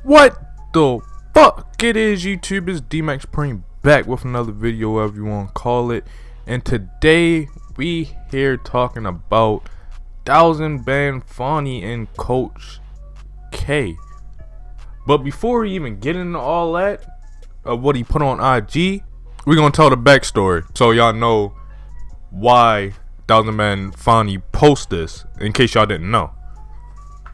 What the fuck it is, YouTube? It's DMAXSUPREME back with another video, whatever you want to call it. And today we here talking about Thouxanbanfauni and Coach K. But before we even get into all that of what he put on IG, we're gonna tell the backstory so y'all know why Thouxanbanfauni post this, in case y'all didn't know.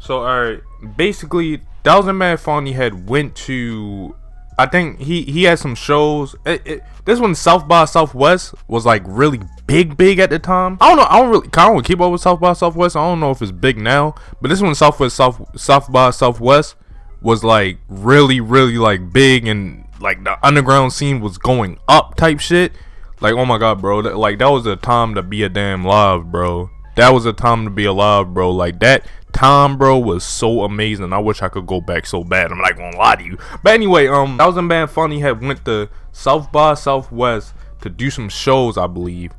So alright, basically Thouxanbanfauni had went to, I think he had some shows. This one, South by Southwest, was like really big at the time. I don't keep up with South by Southwest. I don't know if it's big now, but this one, South by Southwest, was like really like big, and like the underground scene was going up type shit. Like, oh my god, bro, like that was a time to be a damn live, bro. That was a time to be alive, bro. Like that time, bro, was so amazing. I wish I could go back so bad. I'm not gonna lie to you. But anyway, Thouxanbanfauni had went to South by Southwest to do some shows, I believe,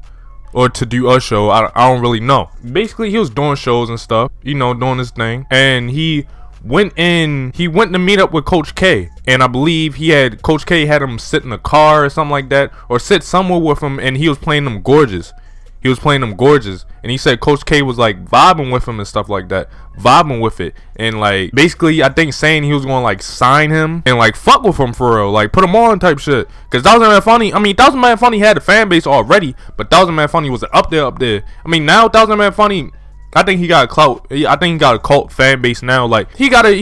or to do a show. I don't really know. Basically, he was doing shows and stuff, you know, doing his thing, and he went to meet up with Coach K, and I believe Coach K had him sit in a car or something like that, or sit somewhere with him, and he was playing them gorgeous. And he said Coach K was like vibing with him and stuff like that, vibing with it, and like basically I think saying he was gonna like sign him and like fuck with him for real, like put him on type shit. Cause Thouxanbanfauni had the fan base already, but Thouxanbanfauni was up there. I mean, now Thouxanbanfauni, I think he got a clout. I think he got a cult fan base now. Like he got a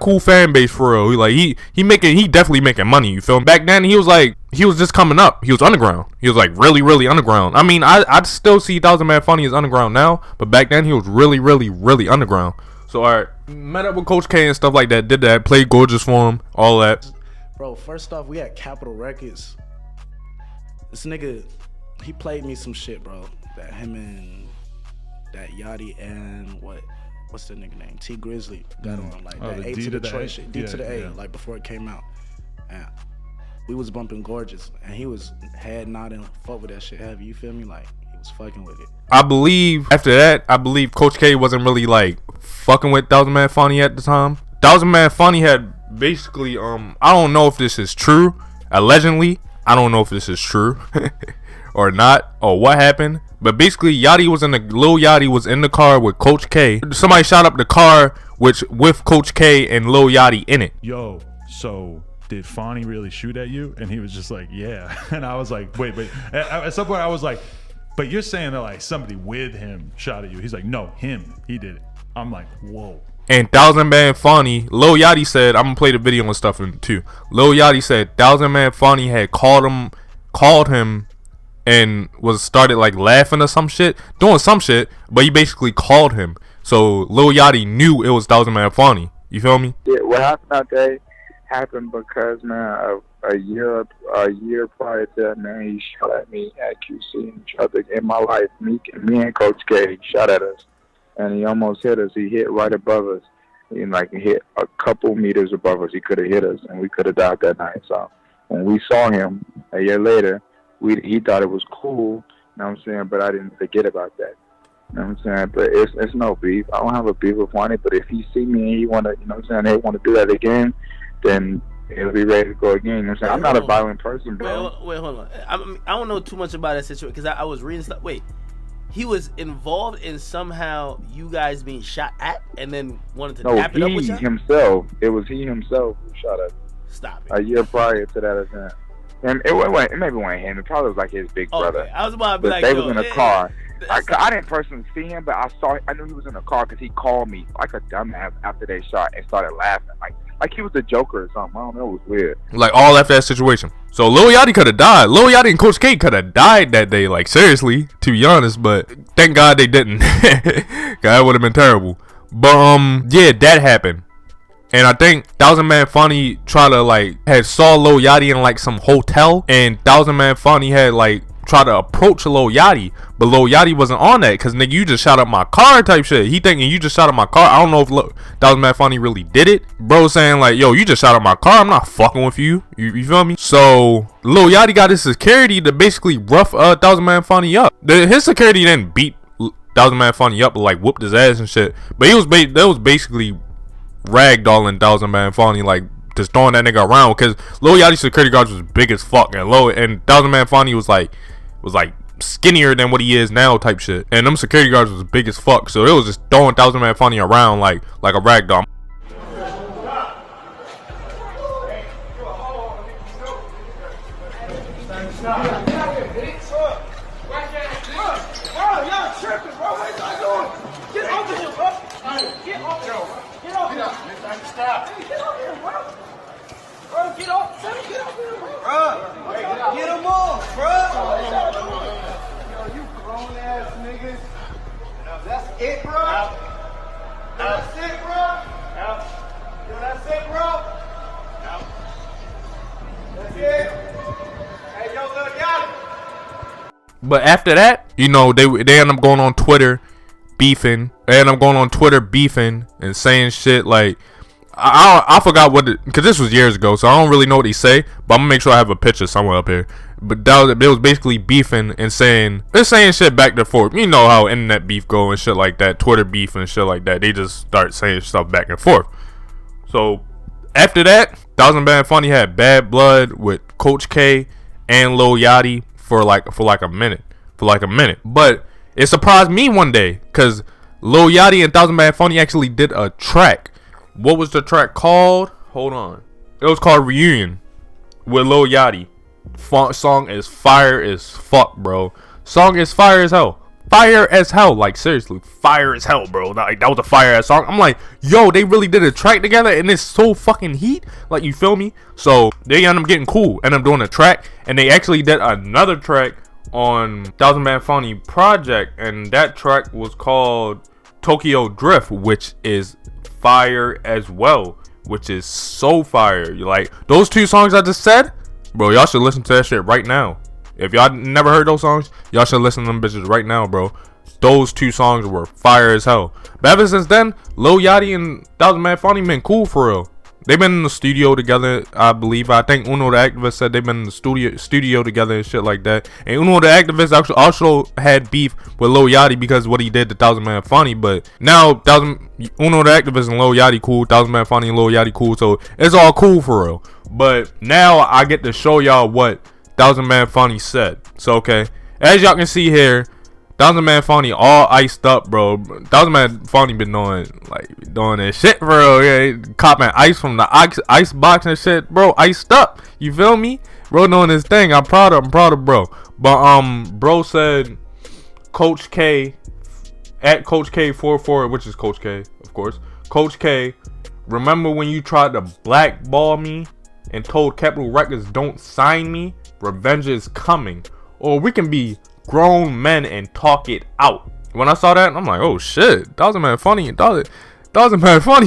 cool fan base for real. He definitely making money. You feel me? Back then he was just coming up. He was underground. He was like really underground. I mean, I'd still see Thouxanbanfauni as underground now, but back then he was really underground. So alright, met up with Coach K and stuff like that. Did that, played gorgeous for him, all that. Bro, first off, we had Capitol Records. This nigga, he played me some shit, bro. That him and that Yachty and what's the nigga name? T Grizzly got on, like that A to the Detroit shit, D to the A, like before it came out. And we was bumping gorgeous, and he was head nodding, fuck with that shit heavy. You feel me? Like he was fucking with it. I believe after that, Coach K wasn't really like fucking with Thouxanbanfauni at the time. Thouxanbanfauni had basically I don't know if this is true. Allegedly, I don't know if this is true or not, or what happened. But basically, Lil Yachty was in the car with Coach K. Somebody shot up the car with Coach K and Lil Yachty in it. Yo, so did Fauni really shoot at you? And he was just like, yeah. And I was like, wait. At some point, I was like, but you're saying that like somebody with him shot at you? He's like, no, he did it. I'm like, whoa. And Thouxanbanfauni, Lil Yachty said, I'm gonna play the video and stuff too. Lil Yachty said Thouxanbanfauni had called him and started like laughing or some shit, doing some shit, but he basically called him. So Lil Yachty knew it was Thouxanbanfauni. You feel me? Yeah, what happened that day happened because, man, a year prior to that, man, he shot at me at QC and tried to in my life. Me and Coach K, he shot at us, and he almost hit us. He hit right above us. He hit a couple meters above us. He could have hit us, and we could have died that night. So when we saw him a year later, he thought it was cool, you know what I'm saying, but I didn't forget about that. You know what I'm saying? But it's no beef. I don't have a beef with Fauni, but if he see me and he wanna, you know what I'm saying, they wanna do that again, then he'll be ready to go again. You know what I'm saying? I'm not a violent person, bro. Wait, hold on. I don't know too much about that situation because I was reading stuff. Wait, he was involved in somehow you guys being shot at and then wanted to tap it up with you? It was he himself who shot at. Stop it. A year prior to that event. And it maybe wasn't him. It probably was like his big brother. Okay. I was about to be but like, they was in a car. I didn't personally see him, but I knew he was in a car because he called me like a dumbass after they shot and started laughing, like he was a joker or something. I don't know. It was weird. Like all after that situation. So Lil Yachty could have died. Lil Yachty and Coach K could have died that day. Like seriously, to be honest. But thank God they didn't. That would have been terrible. But yeah, that happened. And I think Thouxanbanfauni had saw Lil Yachty in like some hotel, and Thouxanbanfauni had tried to approach Lil Yachty, but Lil Yachty wasn't on that because nigga, you just shot up my car type shit. He thinking you just shot up my car. I don't know if Thouxanbanfauni really did it. Bro saying like, yo, you just shot up my car. I'm not fucking with you. You feel me? So Lil Yachty got his security to basically rough Thouxanbanfauni up. His security didn't beat Thouxanbanfauni up, like whooped his ass and shit. But that was basically ragdolling Thouxanbanfauni, like just throwing that nigga around, because Lil Yachty's security guards was big as fuck, and Thouxanbanfauni was like skinnier than what he is now type shit, and them security guards was big as fuck, so it was just throwing Thouxanbanfauni around like a ragdoll. Get him off, bro. Yo, you grown ass niggas. That's it, bro. That's it, bro. Yo, that's it, bro. That's it. Hey, yo, Lil Yachty. But after that, you know, they end up going on Twitter beefing. They end up going on Twitter beefing and saying shit like, I forgot what it, because this was years ago, so I don't really know what they say, but I'm gonna make sure I have a picture somewhere up here. But they was basically beefing and they're saying shit back and forth. You know how internet beef go and shit like that, Twitter beef and shit like that. They just start saying stuff back and forth. So after that, Thouxanbanfauni had bad blood with Coach K and Lil Yachty for like a minute. But it surprised me one day, because Lil Yachty and Thouxanbanfauni actually did a track. What was the track called? Hold on. It was called Reunion with Lil Yachty. Song is fire as fuck, bro. Song is fire as hell. Fire as hell. Like, seriously. Fire as hell, bro. Like, that was a fire ass song. I'm like, yo, they really did a track together and it's so fucking heat. Like, you feel me? So, they end up getting cool. End up doing a track. And they actually did another track on Thouxanbanfauni project. And that track was called Tokyo Drift, which is fire as well, which is so fire. You like those two songs I just said, bro? Y'all should listen to that shit right now. If y'all never heard those songs, y'all should listen to them bitches right now, bro. Those two songs were fire as hell. But ever since then, Lil Yachty and Thouxanbanfauni been cool for real. They've been in the studio together, I believe. I think Uno the Activist said they've been in the studio together and shit like that. And Uno the Activist also had beef with Lil Yachty because of what he did to Thouxanbanfauni. But now Uno the Activist and Lil Yachty cool, Thouxanbanfauni and Lil Yachty cool, so it's all cool for real. But now I get to show y'all what Thouxanbanfauni said. So okay, as y'all can see here, Thouxanbanfauni all iced up, bro. Thouxanbanfauni been doing that shit, bro. Yeah, copping ice from the ice box and shit, bro. Iced up. You feel me? Bro doing his thing. I'm proud of bro. But bro said Coach K at Coach K44, which is Coach K, of course. Coach K, remember when you tried to blackball me and told Capitol Records don't sign me? Revenge is coming. Or we can be grown men and talk it out. When I saw that, I'm like, oh shit, Thouxanbanfauni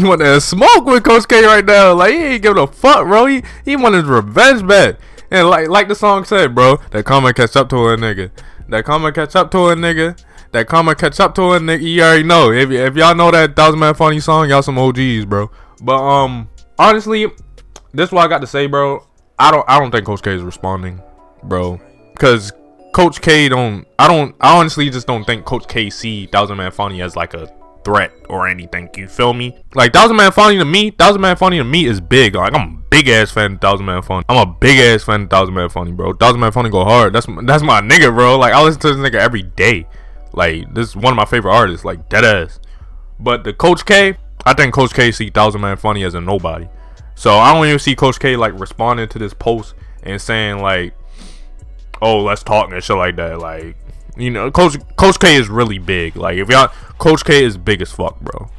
want to smoke with Coach K right now. Like, he ain't giving a fuck, bro. He want his revenge back. And like the song said, bro, that karma catch up to a nigga. That karma catch up to a nigga. That karma catch up to a nigga. You already know. If y'all know that Thouxanbanfauni song, y'all some OGs, bro. But honestly, this is what I got to say, bro. I don't think Coach K is responding, bro, because Coach K I honestly just don't think Coach K see Thouxanbanfauni as like a threat or anything. You feel me? Like Thouxanbanfauni to me is big. Like, I'm a big ass fan of Thouxanbanfauni. Bro. Thouxanbanfauni go hard. That's my nigga, bro. Like, I listen to this nigga every day. Like, this is one of my favorite artists, like dead ass. But the Coach K, I think Coach K see Thouxanbanfauni as a nobody. So I don't even see Coach K like responding to this post and saying like, oh, let's talk and shit like that. Like, you know, Coach K is really big. Like, if y'all, Coach K is big as fuck, bro.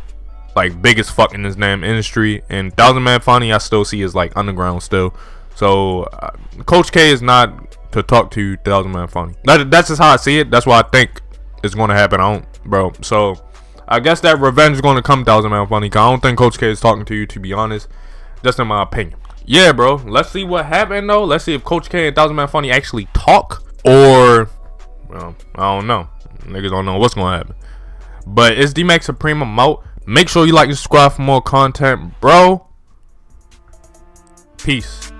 Like, big as fuck in this damn industry. And Thouxanbanfauni I still see is like underground still. So Coach K is not to talk to Thouxanbanfauni. That's just how I see it. That's what I think is going to happen. Bro. So I guess that revenge is going to come, Thouxanbanfauni. Cause I don't think Coach K is talking to you, to be honest. Just in my opinion. Yeah, bro. Let's see what happened though. Let's see if Coach K and Thouxanbanfauni actually talk, or, well, I don't know. Niggas don't know what's gonna happen. But it's DMAXSUPREME. I'm out. Make sure you like and subscribe for more content, bro. Peace.